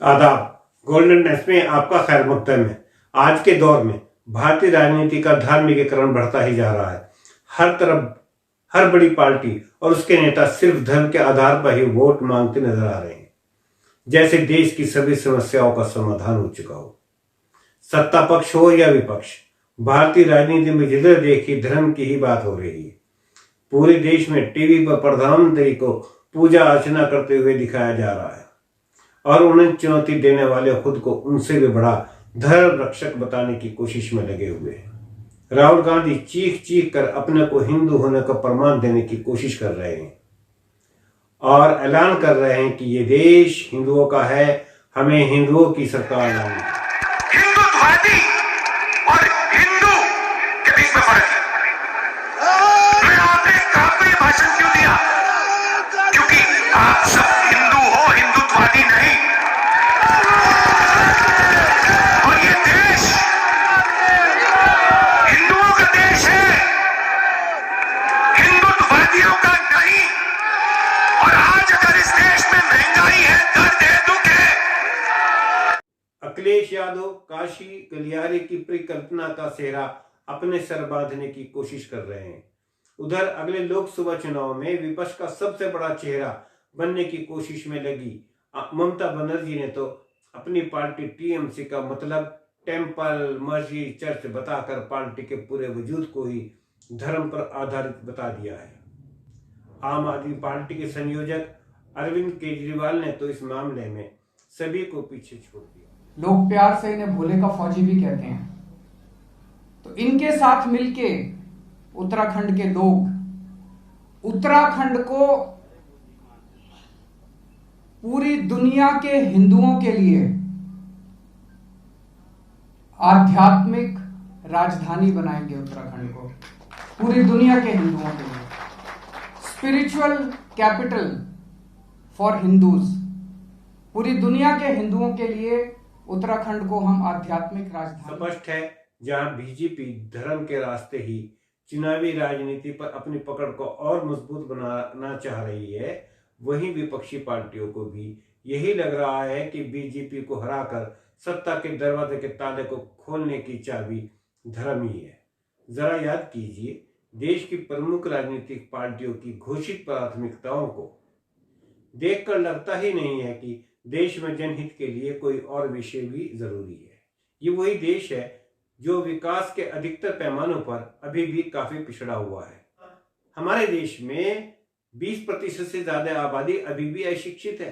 आदाब। Golden desk में आपका खैर मकदम है। आज के दौर में भारतीय राजनीति का धार्मिकीकरण बढ़ता ही जा रहा है। हर तरफ हर बड़ी पार्टी और उसके नेता सिर्फ धर्म के आधार पर ही वोट मांगते नजर आ रहे हैं, जैसे देश की सभी समस्याओं का समाधान हो चुका हो। सत्ता पक्ष हो या विपक्ष, भारतीय राजनीति में जिधर देखी धर्म की ही बात हो रही है। पूरे देश में टीवी पर प्रधानमंत्री को पूजा अर्चना करते हुए दिखाया जा रहा है और उन्हें चुनौती देने वाले खुद को उनसे भी बड़ा धर्म रक्षक बताने की कोशिश में लगे हुए हैं। राहुल गांधी चीख चीख कर अपने को हिंदू होने का प्रमाण देने की कोशिश कर रहे हैं और ऐलान कर रहे हैं कि ये देश हिंदुओं का है, हमें हिंदुओं की सरकार लानी है। हिंदुत्ववादी और हिंदू के बीच में फर्क है। मैं आपने काफी भाषण क्यों दिया? क्योंकि आप सब हिंदू हो, हिंदुत्ववादी नहीं। और ये देश हिंदुओं का देश है, हिंदुत्ववादियों का नहीं। और आज अगर इस देश में महंगाई है, दर्द है, दुख है। अखिलेश यादव काशी गलियारे की परिकल्पना का सेहरा अपने सर बांधने की कोशिश कर रहे हैं। उधर अगले लोकसभा चुनाव में विपक्ष का सबसे बड़ा चेहरा बनने की कोशिश में लगी ममता बनर्जी ने तो अपनी पार्टी टीएमसी का मतलब टेम्पल, मस्जिद, चर्च बताकर पार्टी के पूरे वजूद को ही धर्म पर आधारित बता दिया है। आम आदमी पार्टी के संयोजक अरविंद केजरीवाल ने तो इस मामले में सभी को पीछे छोड़ दिया। लोग प्यार से इन्हें भोले का फौजी भी कहते हैं। तो इनके साथ मिलके उत्तराखंड के लोग उत्तराखंड को पूरी दुनिया के हिंदुओं के लिए आध्यात्मिक राजधानी बनाएंगे। उत्तराखंड को पूरी दुनिया के हिंदुओं के लिए स्पिरिचुअल कैपिटल फॉर हिंदूज। पूरी दुनिया के हिंदुओं के लिए उत्तराखंड को हम आध्यात्मिक राजधानी। स्पष्ट है, जहां बीजेपी धर्म के रास्ते ही चुनावी राजनीति पर अपनी पकड़ को और मजबूत बनाना चाह रही है, वहीं विपक्षी पार्टियों को भी यही लग रहा है कि बीजेपी को हराकर सत्ता के दरवाजे के ताले को खोलने की चाबी धर्म ही है। जरा याद कीजिए, देश की प्रमुख राजनीतिक पार्टियों की घोषित प्राथमिकताओं को देखकर लगता ही नहीं है कि देश में जनहित के लिए कोई और विषय भी जरूरी है। ये वही देश है जो विकास के अधिकतर पैमानों पर अभी भी काफी पिछड़ा हुआ है। हमारे देश में 20% से ज्यादा आबादी अभी भी अशिक्षित है।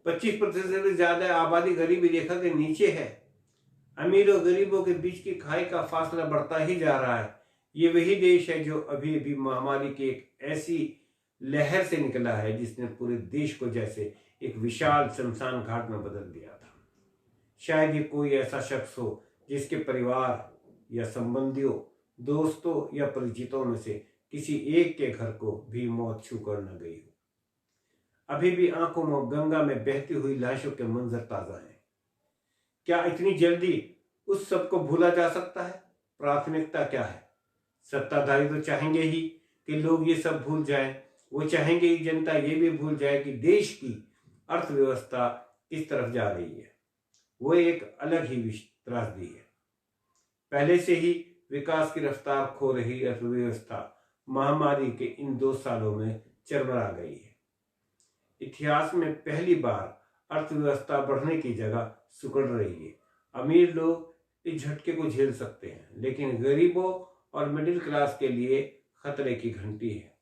25% से ज्यादा आबादी गरीबी रेखा के नीचे है। अमीर और गरीबों के बीच की खाई का फासला बढ़ता ही जा रहा है। ये वही देश है जो अभी अभी महामारी की एक ऐसी लहर से निकला है जिसने पूरे देश को जैसे एक विशाल शमशान घाट में बदल दिया था। शायद ही कोई ऐसा शख्स हो जिसके परिवार या संबंधियों, दोस्तों या परिचितों में से किसी एक के घर को भी मौत छू कर न गई हो। अभी भी आंखों में गंगा में बहती हुई लाशों के मंजर ताजा हैं। क्या इतनी जल्दी उस सब को भूला जा सकता है? प्राथमिकता क्या है? सत्ताधारी तो चाहेंगे ही कि लोग ये सब भूल जाएं। वो चाहेंगे कि जनता ये भी भूल जाए कि देश की अर्थव्यवस्था किस तरफ जा रही है। वो एक अलग ही त्रासदी है। पहले से ही विकास की रफ्तार खो रही अर्थव्यवस्था महामारी के इन 2 सालों में चरमरा गई है। इतिहास में पहली बार अर्थव्यवस्था बढ़ने की जगह सिकुड़ रही है। अमीर लोग इस झटके को झेल सकते हैं, लेकिन गरीबों और मिडिल क्लास के लिए खतरे की घंटी है।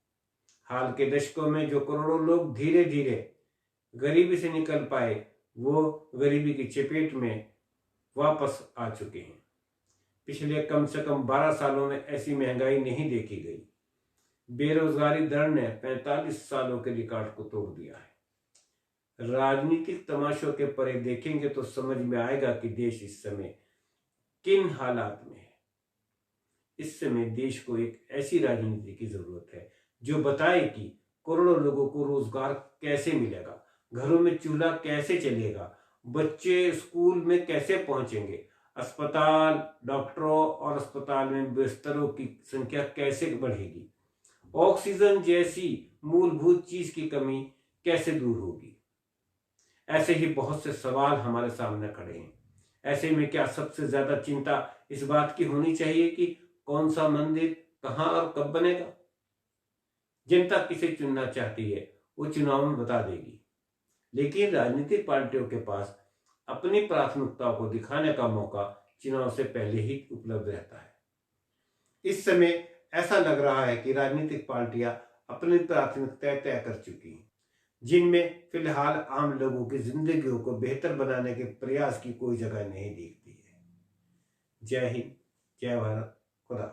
हाल के दशकों में जो करोड़ों लोग धीरे धीरे गरीबी से निकल पाए, वो गरीबी की चपेट में वापस आ चुके हैं। पिछले कम से कम 12 सालों में ऐसी महंगाई नहीं देखी गई। बेरोजगारी दर ने 45 सालों के रिकॉर्ड को तोड़ दिया है। राजनीतिक तमाशों के परे देखेंगे तो समझ में आएगा कि देश इस समय किन हालात में है। इस समय देश को एक ऐसी राजनीति की जरूरत है जो बताए कि करोड़ों लोगों को रोजगार कैसे मिलेगा, घरों में चूल्हा कैसे चलेगा, बच्चे स्कूल में कैसे पहुंचेंगे, अस्पताल, डॉक्टरों और अस्पताल में बिस्तरों की संख्या कैसे बढ़ेगी, ऑक्सीजन जैसी मूलभूत चीज की कमी कैसे दूर होगी। ऐसे ही बहुत से सवाल हमारे सामने खड़े हैं। ऐसे में क्या सबसे ज्यादा चिंता इस बात की होनी चाहिए कि कौन सा मंदिर कहां और कब बनेगा? जनता किसे चुनना चाहती है वो चुनाव में बता देगी, लेकिन राजनीतिक पार्टियों के पास अपनी प्राथमिकताओं को दिखाने का मौका चुनाव से पहले ही उपलब्ध रहता है। इस समय ऐसा लग रहा है कि राजनीतिक पार्टियां अपनी प्राथमिकताएं तय कर चुकी हैं, जिनमें फिलहाल आम लोगों की जिंदगियों को बेहतर बनाने के प्रयास की कोई जगह नहीं दिखती है। जय हिंद, जय भारत, खुदा।